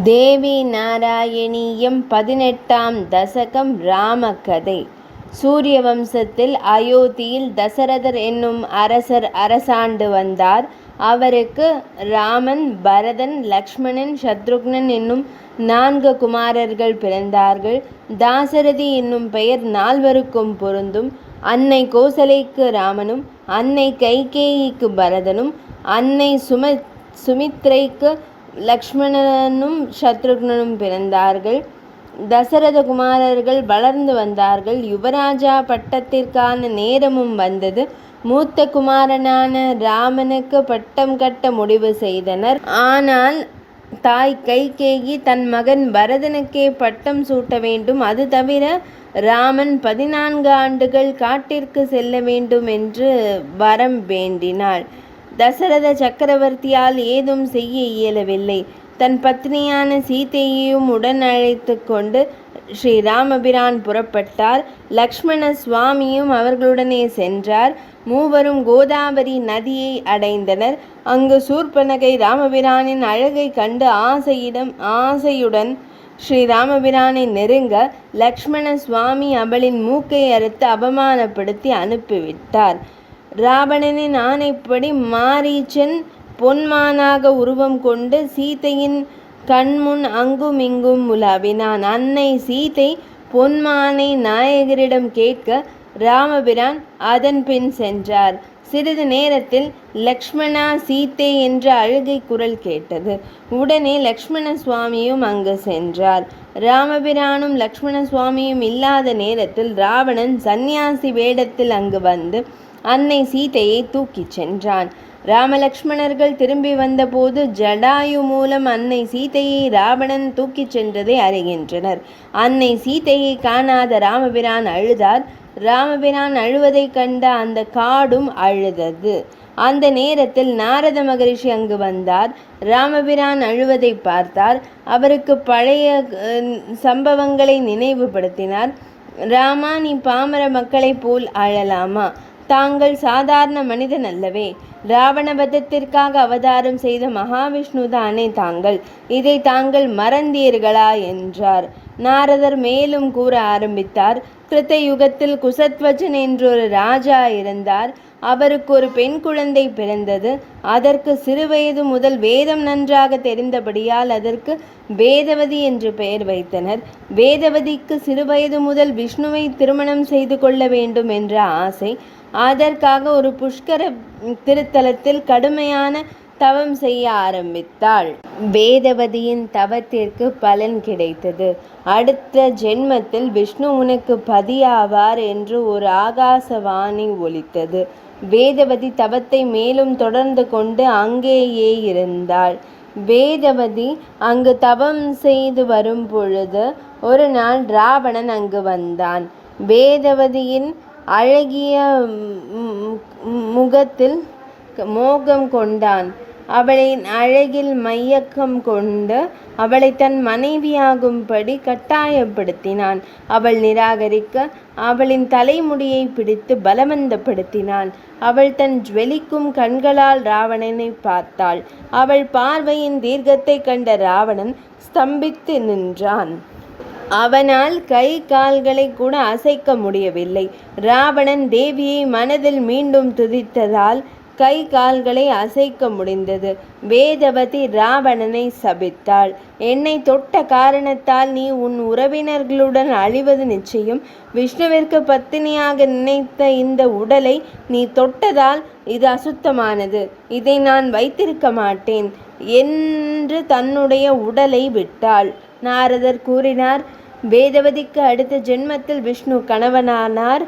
தேவி நாராயணீயம் 18ஆம் தசகம் ராமகதை. சூரிய வம்சத்தில் அயோத்தியில் தசரதர் என்னும் அரசர் அரசாண்டு வந்தார். அவருக்கு ராமன், பரதன், லக்ஷ்மணன், சத்ருக்னன் என்னும் 4 குமாரர்கள் பிறந்தார்கள். தாசரதி என்னும் பெயர் 4வருக்கும் பொருந்தும். அன்னை கோசலைக்கு ராமனும், அன்னை கைகேயிக்கு பரதனும், அன்னை சுமித்ரைக்கு லக்ஷ்மணனும் சத்ருக்னனும் பிறந்தார்கள். தசரத குமாரர்கள் வளர்ந்து வந்தார்கள். யுவராஜா பட்டத்திற்கான நேரமும் வந்தது. மூத்த குமாரனான ராமனுக்கு பட்டம் கட்ட முடிவு செய்தனர். ஆனால் தாய் கைகேயி தன் மகன் பரதனுக்கே பட்டம் சூட்ட வேண்டும், அது தவிர ராமன் 14 ஆண்டுகள் காட்டிற்கு செல்ல வேண்டும் என்று வரம் வேண்டினாள். தசரத சக்கரவர்த்தியால் ஏதும் செய்ய இயலவில்லை. தன் பத்னியான சீதையையும் உடன் அழைத்து கொண்டு ஸ்ரீராமபிரான் புறப்பட்டார். லக்ஷ்மண சுவாமியும் அவர்களுடனே சென்றார். மூவரும் கோதாவரி நதியை அடைந்தனர். அங்கு சூர்பனகை ராமபிரானின் அழகை கண்டு ஆசையுடன் ஸ்ரீராமபிரானை நெருங்க லக்ஷ்மண சுவாமி அவளின் மூக்கை அறுத்து அவமானப்படுத்தி அனுப்பிவிட்டார். ராவணனின் ஆணைப்படி மாரீச்சன் பொன்மானாக உருவம் கொண்டு சீதையின் கண்முன் அங்கும் இங்கும் உலாவினான். அன்னை சீதை பொன்மானை நாயகரிடம் கேட்க ராமபிரான் அதன் பின் சென்றார். சிறிது நேரத்தில் லக்ஷ்மணா சீதை என்ற அழுகை குரல் கேட்டது. உடனே லக்ஷ்மண சுவாமியும் அங்கு சென்றார். ராமபிரானும் லக்ஷ்மண சுவாமியும் இல்லாத நேரத்தில் ராவணன் சந்நியாசி வேடத்தில் அங்கு வந்து அன்னை சீதையை தூக்கிச் சென்றான். ராமலக்ஷ்மணர்கள் திரும்பி வந்தபோது ஜடாயு மூலம் அன்னை சீதையை ராவணன் தூக்கிச் சென்றதை அறிகின்றனர். அன்னை சீதையை காணாத ராமபிரான் அழுதார். ராமபிரான் அழுவதைக் கண்ட அந்த காடும் அழுதது. அந்த நேரத்தில் நாரத மகரிஷி அங்கு வந்தார். ராமபிரான் அழுவதை பார்த்தார். அவருக்கு பழைய சம்பவங்களை நினைவுபடுத்தினார். ராமா, நீ பாமர மக்களைப் போல் அழலாமா? தாங்கள் சாதாரண மனிதன் அல்லவே. ராவண வதத்திற்காக அவதாரம் செய்த மகாவிஷ்ணு தானே தாங்கள். இதை தாங்கள் மறந்தீர்களா என்றார். நாரதர் மேலும் கூற ஆரம்பித்தார். கிருத்த யுகத்தில் குசத்வஜன் என்றொரு ராஜா இருந்தார். அவருக்கு ஒரு பெண் குழந்தை பிறந்தது. அதற்கு சிறுவயது முதல் வேதம் நன்றாக தெரிந்தபடியால் அதற்கு வேதவதி என்று பெயர் வைத்தனர். வேதவதிக்கு சிறுவயது முதல் விஷ்ணுவை திருமணம் செய்து கொள்ள வேண்டும் என்ற ஆசை. அதற்காக ஒரு புஷ்கர திருத்தலத்தில் கடுமையான தவம் செய்ய ஆரம்பித்தாள். வேதவதியின் தவத்திற்கு பலன் கிடைத்தது. அடுத்த ஜென்மத்தில் விஷ்ணு உனக்கு பதியாவார் என்று ஒரு ஆகாசவாணி ஒலித்தது. வேதவதி தவத்தை மேலும் தொடர்ந்து கொண்டு அங்கேயே இருந்தாள். வேதவதி அங்கு தவம் செய்து வரும் பொழுது ஒரு நாள் ராவணன் அங்கு வந்தான். வேதவதியின் அழகிய முகத்தில் மோகம் கொண்டான். அவளின் அழகில் மயக்கம் கொண்டு அவளை தன் மனைவியாகும்படி கட்டாயப்படுத்தினான். அவள் நிராகரிக்க அவளின் தலைமுடியை பிடித்து பலவந்தப்படுத்தினான். அவள் தன் ஜுவலிக்கும் கண்களால் ராவணனை பார்த்தாள். அவள் பார்வையின் தீர்க்கத்தை கண்ட ராவணன் ஸ்தம்பித்து நின்றான். அவனால் கை கால்களை கூட அசைக்க முடியவில்லை. ராவணன் தேவியை மனதில் மீண்டும் துதித்ததால் கை கால்களை அசைக்க முடிந்தது. வேதவதி ராவணனை சபித்தாள். என்னை தொட்ட காரணத்தால் நீ உன் உறவினர்களுடன் அழிவது நிச்சயம். விஷ்ணுவிற்கு பத்தினியாக நினைத்த இந்த உடலை நீ தொட்டதால் இது அசுத்தமானது. இதை நான் வைத்திருக்க மாட்டேன் என்று தன்னுடைய உடலை விட்டாள். நாரதர் கூறினார், வேதவதிக்கு அடுத்த ஜென்மத்தில் விஷ்ணு கணவனானார்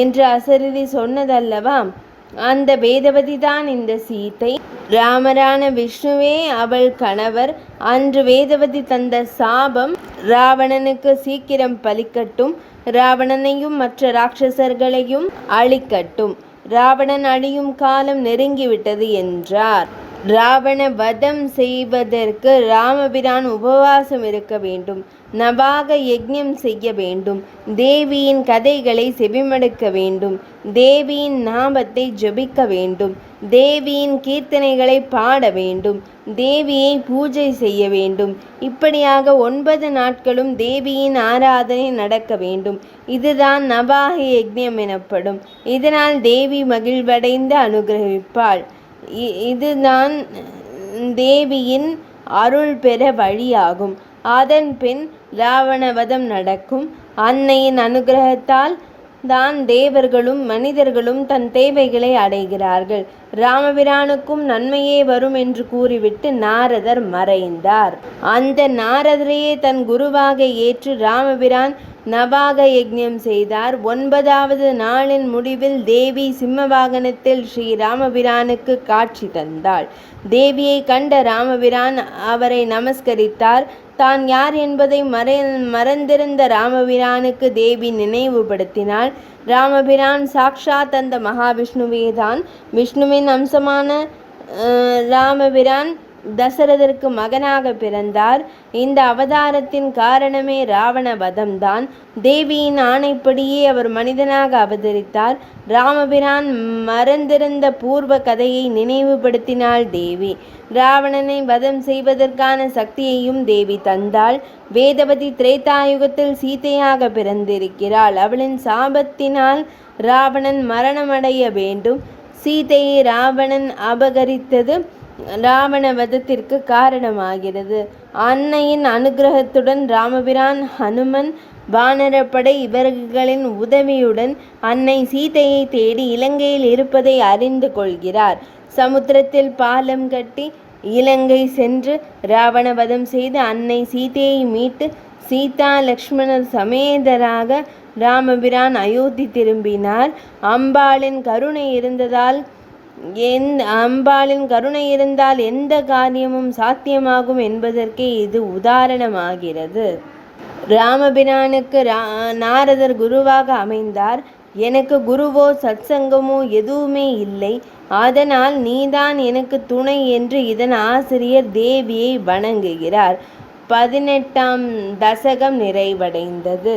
என்று அசரீரி சொன்னதல்லவா? அந்த வேதவதி தான் இந்த சீதை. ராமரான விஷ்ணுவே அவள் கணவர். அன்று வேதவதி தந்த சாபம் ராவணனுக்கு சீக்கிரம் பலிக்கட்டும். ராவணனையும் மற்ற ராட்சசர்களையும் அழிக்கட்டும். ராவணன் அழியும் காலம் நெருங்கிவிட்டது என்றார். ராவண வதம் செய்வதற்கு ராமபிரான் உபவாசம் இருக்க வேண்டும். நபாக யஜ்ஞம் செய்ய வேண்டும். தேவியின் கதைகளை செவிமடுக்க வேண்டும். தேவியின் நாமத்தை ஜபிக்க வேண்டும். தேவியின் கீர்த்தனைகளை பாட வேண்டும். தேவியை பூஜை செய்ய வேண்டும். இப்படியாக 9 நாட்களும் தேவியின் ஆராதனை நடக்க வேண்டும். இதுதான் நவாக யக்ஞம் எனப்படும். இதனால் தேவி மகிழ்வடைந்து அனுகிரகிப்பாள். இதுதான் தேவியின் அருள் பெற வழியாகும். அதன் பின் ராவணவதம் நடக்கும். அன்னையின் அனுகிரகத்தால் தான் தேவர்களும் மனிதர்களும் தன் தேவைகளை அடைகிறார்கள். ராமபிரானுக்கும் நன்மையே வரும் என்று கூறிவிட்டு நாரதர் மறைந்தார். அந்த நாரதரையே தன் குருவாக ஏற்று ராமபிரான் நவாக யக்ஞம் செய்தார். 9வது நாளின் முடிவில் தேவி சிம்ம வாகனத்தில் ஸ்ரீ ராமபிரானுக்கு காட்சி தந்தாள். தேவியை கண்ட ராமபிரான் அவரை நமஸ்கரித்தார். தான் யார் என்பதை மறந்திருந்த ராமபிரானுக்கு தேவி நினைவுபடுத்தினாள். ராமபிரான் சாக்ஷாத் அந்த மகாவிஷ்ணுவே தான். விஷ்ணுவின் அம்சமான ராமபிரான் தசரதற்கு மகனாக பிறந்தார். இந்த அவதாரத்தின் காரணமே ராவண வதம்தான். தேவியின் ஆணைப்படியே அவர் மனிதனாக அவதரித்தார். ராமபிரான் மறந்திருந்த பூர்வ கதையை நினைவுபடுத்தினாள் தேவி. ராவணனை வதம் செய்வதற்கான சக்தியையும் தேவி தந்தாள். வேதவதி திரேதாயுகத்தில் சீதையாக பிறந்திருக்கிறாள். அவளின் சாபத்தினால் ராவணன் மரணமடைய வேண்டும். சீதையை ராவணன் அபகரித்தது ராவண வதத்திற்கு காரணமாகிறது. அன்னையின் அனுகிரகத்துடன் ராமபிரான், ஹனுமன், வானரப்படை இவர்களின் உதவியுடன் அன்னை சீதையை தேடி இலங்கையில் இருப்பதை அறிந்து கொள்கிறார். சமுத்திரத்தில் பாலம் கட்டி இலங்கை சென்று ராவணவதம் செய்து அன்னை சீதையை மீட்டு சீதா லக்ஷ்மணர் சமேதராக ராமபிரான் அயோத்தி திரும்பினார். அம்பாளின் கருணை இருந்தால் எந்த காரியமும் சாத்தியமாகும் என்பதற்கே இது உதாரணமாகிறது. ராமபிரானுக்கு நாரதர் குருவாக அமைந்தார். எனக்கு குருவோ சத்சங்கமோ எதுவுமே இல்லை. அதனால் நீதான் எனக்கு துணை என்று இதன் ஆசிரியர் தேவியை வணங்குகிறார். 18ஆம் தசகம் நிறைவடைந்தது.